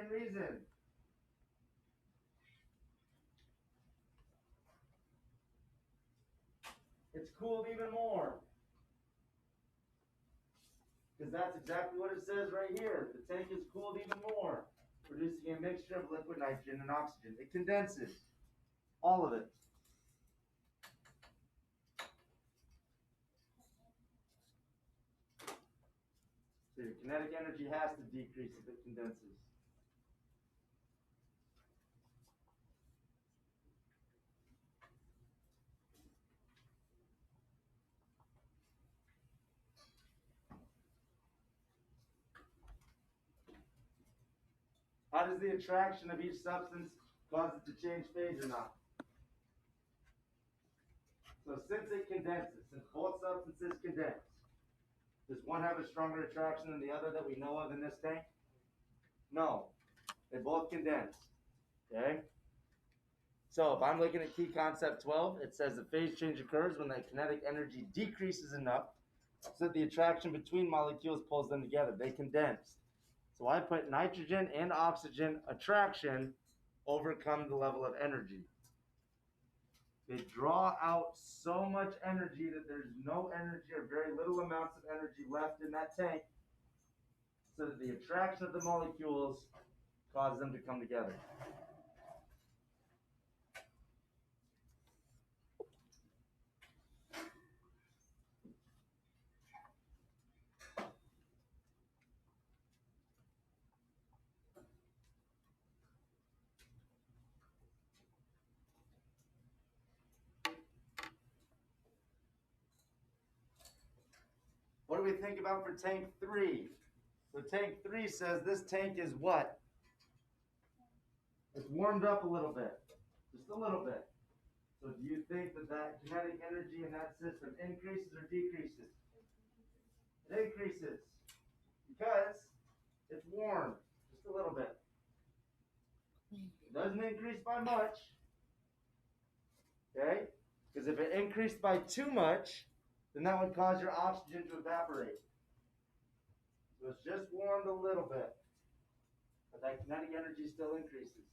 same reason. It's cooled even more. Because that's exactly what it says right here. The tank is cooled even more, producing a mixture of liquid nitrogen and oxygen. It condenses. All of it. So your kinetic energy has to decrease if it condenses. How does the attraction of each substance cause it to change phase or not? So since it condenses, since both substances condense, does one have a stronger attraction than the other that we know of in this tank? No. They both condense. Okay? So if I'm looking at key concept 12, it says the phase change occurs when the kinetic energy decreases enough so that the attraction between molecules pulls them together. They condense. So I put nitrogen and oxygen attraction overcome the level of energy. They draw out so much energy that there's no energy or very little amounts of energy left in that tank so that the attraction of the molecules causes them to come together. What do we think about for tank 3? So tank 3 says this tank is what? It's warmed up a little bit, just a little bit. So do you think that that kinetic energy in that system increases or decreases? It increases because it's warm, just a little bit. It doesn't increase by much, okay? Because if it increased by too much, then that would cause your oxygen to evaporate. So it's just warmed a little bit, but that kinetic energy still increases.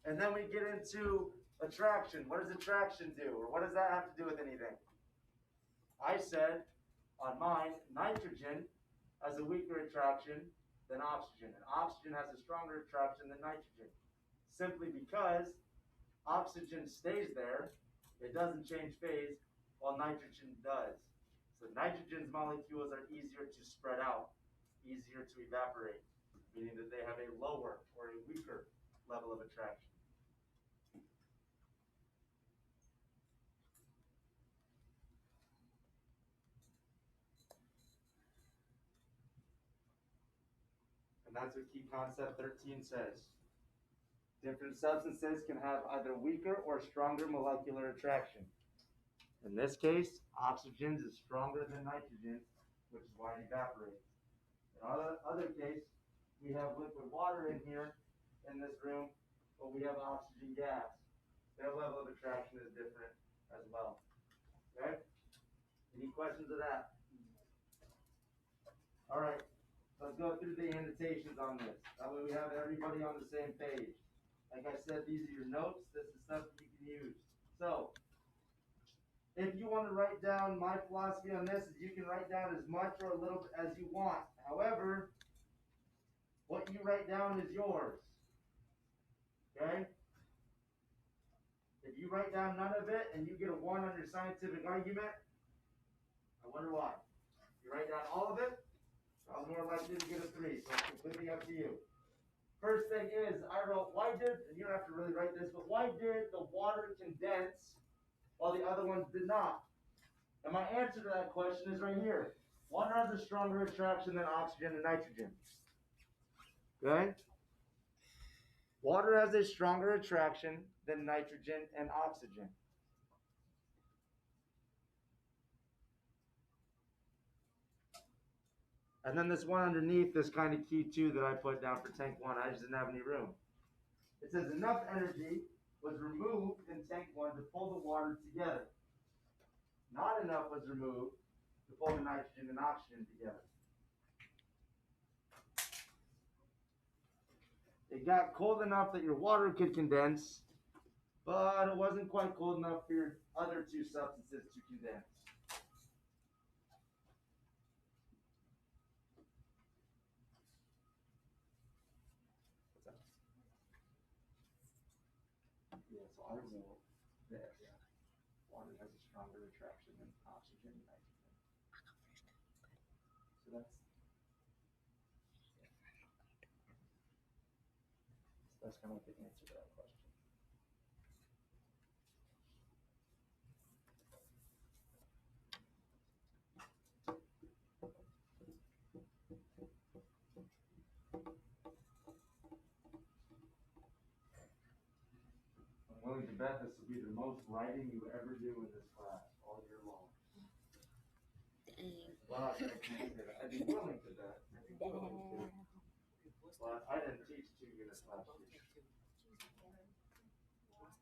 And then we get into attraction. What does attraction do? Or what does that have to do with anything? I said on mine, nitrogen has a weaker attraction than oxygen. And oxygen has a stronger attraction than nitrogen. Simply because oxygen stays there, it doesn't change phase, while nitrogen does. So nitrogen's molecules are easier to spread out, easier to evaporate, meaning that they have a lower or a weaker level of attraction. And that's what key concept 13 says. Different substances can have either weaker or stronger molecular attraction. In this case, oxygen is stronger than nitrogen, which is why it evaporates. In other case, we have liquid water in here, in this room, but we have oxygen gas. Their level of attraction is different as well. Okay? Any questions of that? All right. Let's go through the annotations on this. That way we have everybody on the same page. Like I said, these are your notes. This is stuff that you can use. So, if you want to write down my philosophy on this, is you can write down as much or a little as you want. However, what you write down is yours. Okay? If you write down none of it and you get a 1 on your scientific argument, I wonder why. If you write down all of it, I was more likely to get a 3, so it's completely up to you. First thing is, I wrote, and you don't have to really write this, but why did the water condense while the other ones did not? And my answer to that question is right here. Water has a stronger attraction than oxygen and nitrogen. Okay? Water has a stronger attraction than nitrogen and oxygen. And then this one underneath is kind of key too that I put down for tank 1. I just didn't have any room. It says enough energy was removed in tank 1 to pull the water together. Not enough was removed to pull the nitrogen and oxygen together. It got cold enough that your water could condense, but it wasn't quite cold enough for your other two substances to condense. Yeah, so I wrote this. Water has a stronger attraction than oxygen and nitrogen. So that's kind of the answer to that question. I'm willing to bet this will be the most writing you ever do in this class all year long. Well, I can't say that. I'd be willing to bet. I'd be willing to. Well, I didn't teach 2 units last year.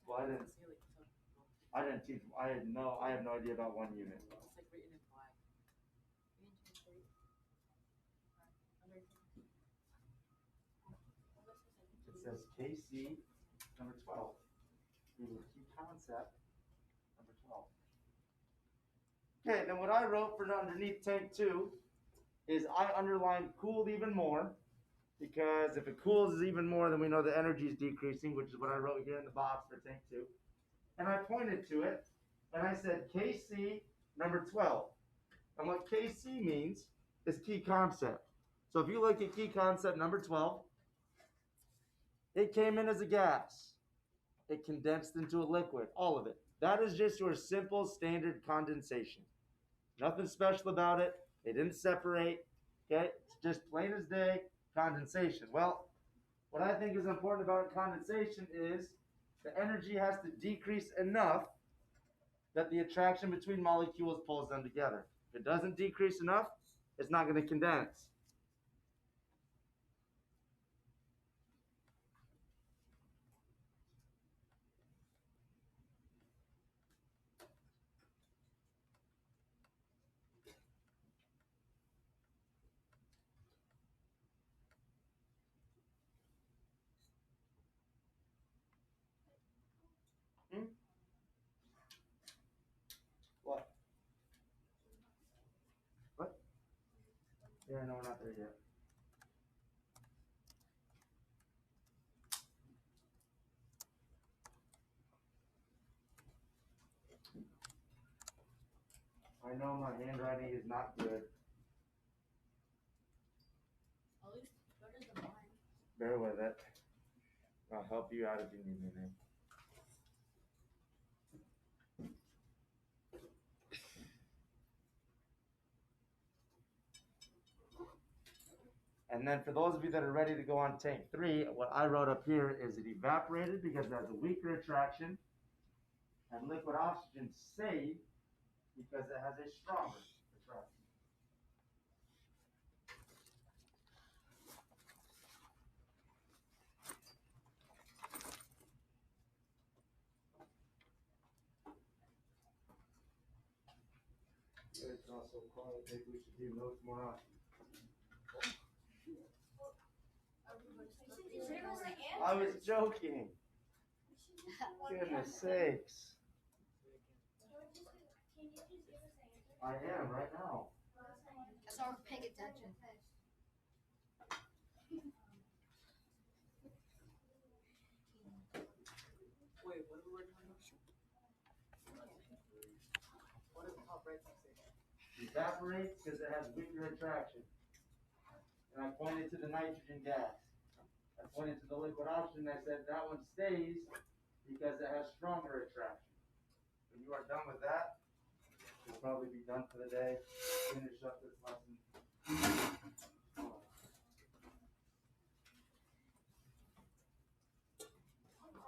Well, I didn't teach. I have no idea about 1 unit. It says KC number 12. Here's a key concept number 12. Okay, then what I wrote for underneath tank 2 is I underlined cooled even more, because if it cools even more, then we know the energy is decreasing, which is what I wrote here in the box for tank 2. And I pointed to it, and I said KC number 12. And what KC means is key concept. So if you look at key concept number 12, it came in as a gas. It condensed into a liquid, all of it. That is just your simple standard condensation. Nothing special about it. It didn't separate. Okay, it's just plain as day condensation. Well, what I think is important about condensation is the energy has to decrease enough that the attraction between molecules pulls them together. If it doesn't decrease enough, it's not going to condense. What? What? Yeah, no, we're not there yet. I know my handwriting is not good. At least better than mine. Bear with it. I'll help you out if you need anything. And then for those of you that are ready to go on tank 3, what I wrote up here is it evaporated because it has a weaker attraction, and liquid oxygen stayed because it has a stronger attraction. It's also quiet. Maybe we should do notes more often. I was joking. Goodness sakes. I am right now. That's why we're paying attention. Wait, what are we working on? What does the top right side say? Evaporates because it has weaker attraction. And I pointed to the nitrogen gas. I pointed to the liquid oxygen. I said that one stays because it has stronger attraction. When you are done with that, you'll probably be done for the day. Finish up this lesson.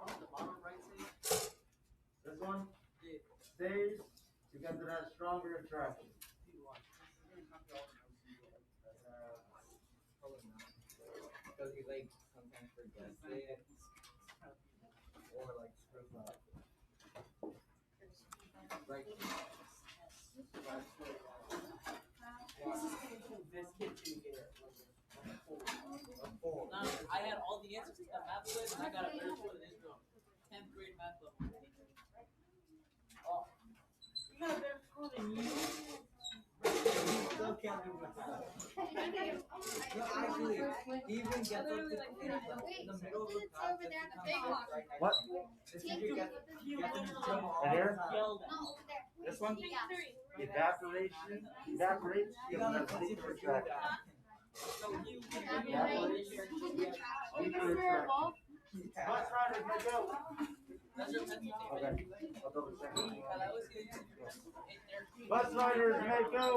The bottom right side? This one Yeah. stays because it has stronger attraction. Because he like sometimes forgets it or like screws up. Right. This kid didn't get it. No, I had all the answers. can't do that. No, actually, he even gets up to in the middle of the class just to come sit right next What? to me. The teacher gets in his gym all Right here? the time. No, over there. This one? Yeah. Evaporation, evaporates, You gives gotta us see deeper for do extraction. that. Evaporation, deeper extraction. Bus riders may go. Okay, I'll double check. Bus riders may go.